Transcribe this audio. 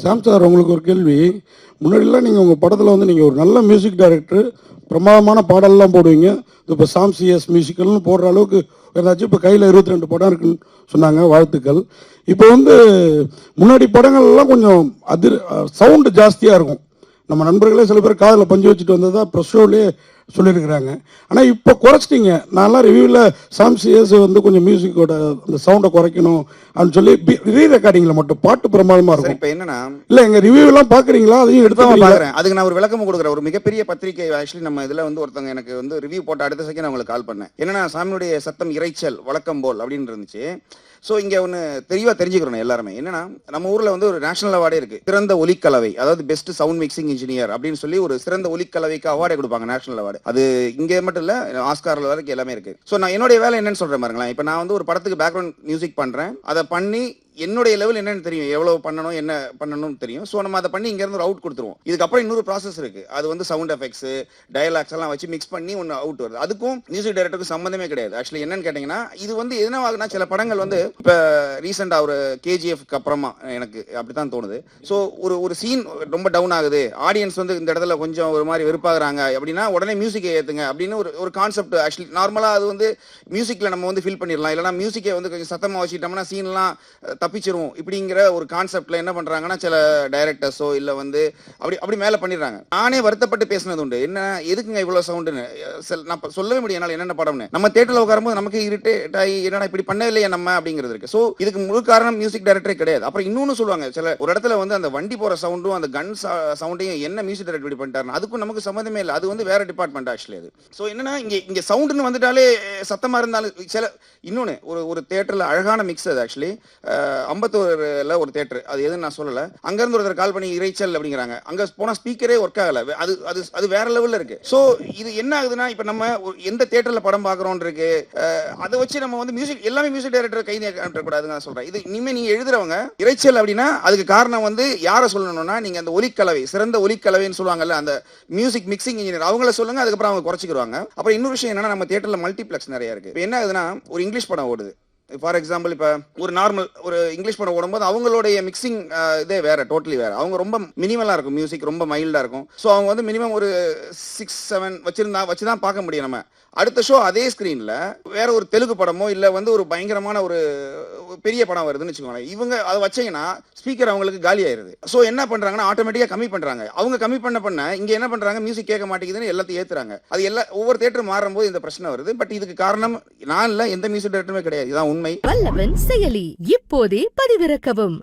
சாம் sir, உங்களுக்கு ஒரு கேள்வி. முன்னாடிலாம் நீங்கள் உங்கள் படத்தில் வந்து நீங்கள் ஒரு நல்ல மியூசிக் டைரக்டர், பிரமாதமான பாடல்லாம் போடுவீங்க. இப்போ சாம் சிஎஸ் மியூசிக்கல்னு போடுற அளவுக்கு ஏதாச்சும் இப்போ கையில் 22 படம் இருக்குன்னு சொன்னாங்க, வாழ்த்துக்கள். இப்போ வந்து முன்னாடி படங்கள்லாம் கொஞ்சம் சவுண்டு ஜாஸ்தியாக இருக்கும். நம்ம நண்பர்களே சில பேர் காதில் பஞ்சு வச்சுட்டு வந்ததா ப்ரெஸ் ஷோலேயே சொல்லியிருக்கிறாங்க. ஆனால் இப்போ குறைச்சிட்டிங்க. நான்லாம் ரிவ்யூவில் சாம் சிஎஸ் வந்து கொஞ்சம் மியூசிக்கோட அந்த சவுண்டை குறைக்கணும் அப்படின்னு சொல்லி ரீ ரெக்கார்டிங்கில் மட்டும் பாட்டு பிரமாதமாக இருக்கும். இப்போ என்னன்னா, இல்லை எங்கள் ரிவ்யூலாம் பார்க்குறீங்களா? அதையும் எடுத்து பார்க்குறேன். அதுக்கு நான் ஒரு விளக்கம் கொடுக்குறேன். ஒரு மிகப்பெரிய பத்திரிகை ஆக்சுவலி நம்ம இதில் வந்து ஒருத்தவங்க எனக்கு வந்து ரிவ்யூ போட்ட அடுத்த செகண்ட் அவங்களுக்கு கால் பண்ணேன். என்னன்னா, சாமியுடைய சத்தம் இறைச்சல் வழக்கம் போல் அப்படின்னு இருந்துச்சு. ஸோ இங்கே ஒன்று தெளிவாக தெரிஞ்சுக்கிறோம் எல்லாருமே. என்னன்னா, நம்ம ஊரில் வந்து ஒரு நேஷனல் அவார்டே இருக்குது, சிறந்த ஒலிக்கலவை, அதாவது பெஸ்ட் சவுண்ட் மிக்சிங் இன்ஜினியர் அப்படின்னு சொல்லி ஒரு சிறந்த ஒலிக்கலவைக்கு அவார்டே கொடுப்பாங்க, நேஷனல் அவார்டு. அது இங்கே மட்டும் இல்லை, ஆஸ்காரில் வரைக்கும் எல்லாமே இருக்குது. ஸோ நான் என்னுடைய வேலை என்னன்னு சொல்கிறேன் பாருங்களேன். இப்போ நான் வந்து ஒரு படத்துக்கு பேக்ரவுண்ட் மியூசிக் பண்ணுறேன். அதை பண்ணி என்னுடைய லெவல் என்னன்னு தெரியும், எவ்வளவு பண்ணணும், என்ன பண்ணணும்னு தெரியும். ஸோ நம்ம அதை பண்ணி இங்கேருந்து ஒரு அவுட் கொடுத்துருவோம். இதுக்கப்புறம் இன்னொரு ப்ராசஸ் இருக்கு. அது வந்து சவுண்ட் எஃபெக்ட்ஸ், டயலாக்ஸ் எல்லாம் வச்சு மிக்ஸ் பண்ணி ஒன்று அவுட் வருது. அதுக்கும் மியூசிக் டைரக்டருக்கு சம்மந்தமே கிடையாது. ஆக்சுவலி என்னன்னு கேட்டீங்கன்னா, இது வந்து என்ன ஆகுனா, சில படங்கள் வந்து இப்போ ரீசெண்டா ஒரு கேஜிஎஃப்க்கு அப்புறமா எனக்கு அப்படித்தான் தோணுது. ஸோ ஒரு சீன் ரொம்ப டவுன் ஆகுது, ஆடியன்ஸ் வந்து இந்த இடத்துல கொஞ்சம் ஒரு மாதிரி வெறுப்பாகிறாங்க அப்படின்னா உடனே மியூசிக்கை ஏற்றுங்க அப்படின்னு ஒரு கான்செப்ட். ஆக்சுவலி நார்மலாக அது வந்து மியூசிக்கில் நம்ம வந்து ஃபில் பண்ணிடலாம். இல்லைனா மியூசிக்கை வந்து கொஞ்சம் சத்தமாக வச்சுட்டோம்னா சீன்லாம் தப்பிச்சிருவோம் இப்படிங்கிற ஒரு கான்செப்ட்ல என்ன பண்றாங்கன்னா, சில டைரக்டர்ஸோ இல்ல வந்து அப்படி மேல பண்ணிடுறாங்க. நானே வருத்தப்பட்டு பேசினது உண்டு. என்ன எதுக்குங்க இவ்வளவு சவுண்டுன்னு. நான் சொல்லவே முடியும் என்னால என்னென்ன படம்னு. நம்ம தியேட்டர்ல உட்காரும்போது நமக்கு இரிட்டேட் ஆகி என்னடா இப்படி பண்ணவில்லையே நம்ம அப்படிங்கிறது இருக்கு. ஸோ இதுக்கு முழு காரணம் மியூசிக் டைரக்டரே கிடையாது. அப்புறம் இன்னொன்னு சொல்லுவாங்க, சில ஒரு இடத்துல வந்து அந்த வண்டி போற சவுண்டும் அந்த கன் சவுண்டையும் என்ன மியூசிக் டைரக்டர் இப்படி பண்ணிட்டாருன்னு, அதுக்கும் நமக்கு சம்மந்தமே இல்லை. அது வந்து வேற டிபார்ட்மெண்ட் ஆக்சுவலி அது. ஸோ என்னன்னா, இங்க சவுண்டுன்னு வந்துட்டாலே சத்தமா இருந்தாலும் சில இன்னொன்னு ஒரு தியேட்டர்ல அழகான மிக்ஸ் அது. ஆக்சுவலி அம்பத்தூர்ல ஒரு தியேட்டர், அது எதுன்னு நான் சொல்லல. அங்க இருந்து ஒருத்தர் கால் பண்ணி இறைச்சல் அப்படிங்கிறாங்க. அங்க போனா ஸ்பீக்கரே ஒர்க் ஆகல. அது வேற லெவல்ல இருக்கு. சோ இது என்ன ஆகுதுன்னா, இப்ப நம்ம எந்த தியேட்டர்ல படம் பாக்குறோம் இருக்கு, அதை வச்சு நம்ம வந்து மியூசிக் எல்லாமே மியூசிக் டைரக்டர் கை நீட்ட கூடாதுன்னு நான் சொல்றேன். இது இனிமே நீங்க எழுதுறவங்க இறைச்சல் அப்படின்னா அதுக்கு காரணம் வந்து யாரை சொல்லணும்னா, நீங்க அந்த ஒலிக்கலவை, சிறந்த ஒலிக்கலவைன்னு சொல்லுவாங்கல்ல, அந்த மியூசிக் மிக்சிங் இன்ஜினியர், அவங்கள சொல்லுங்க. அதுக்கப்புறம் அவங்க குறைச்சிக்கிடுவாங்க. அப்புறம் இன்னொரு விஷயம் என்னன்னா, நம்ம தியேட்டர்ல மல்டிப்ளெக்ஸ் நிறைய இருக்கு. என்ன ஆகுதுன்னா, ஒரு இங்கிலீஷ் படம் ஓடுது ஃபார் எக்ஸாம்பிள். இப்போ ஒரு நார்மல் ஒரு இங்கிலீஷ் படம் ஓடும்போது அவங்களுடைய மிக்சிங் இதே வேற, டோட்டலி வேற. அவங்க ரொம்ப மினிமலா இருக்கும், மியூசிக் ரொம்ப மைல்டா இருக்கும். ஸோ அவங்க வந்து மினிமம் ஒரு 6-7 வச்சுதான் பார்க்க முடியும். நம்ம அடுத்த ஷோ அதே ஸ்கிரீன்ல வேற ஒரு தெலுங்கு படமோ இல்ல வந்து ஒரு பயங்கரமான ஒரு பெரிய படம் வருதுன்னு வச்சுக்கோங்களேன், இவங்க அதை வச்சீங்கன்னா ஸ்பீக்கர் அவங்களுக்கு காலி ஆயிருது. ஸோ என்ன பண்றாங்கன்னா, ஆட்டோமேட்டிக்கா கம்மி பண்றாங்க. அவங்க கம்மி பண்ண இங்க என்ன பண்றாங்க, மியூசிக் கேட்க மாட்டேங்குதுன்னு எல்லாத்தையும் ஏத்துறாங்க. அது ஒவ்வொரு தியேட்டர் மாறும் போது இந்த பிரச்சனை வருது. பட் இதுக்கு காரணம் நான் இல்ல, எந்த மியூசிக் டைரக்டருமே கிடையாது. இதான் உண்மை. வல்லவன் செயலி இப்போதே பதிவிறக்கவும்.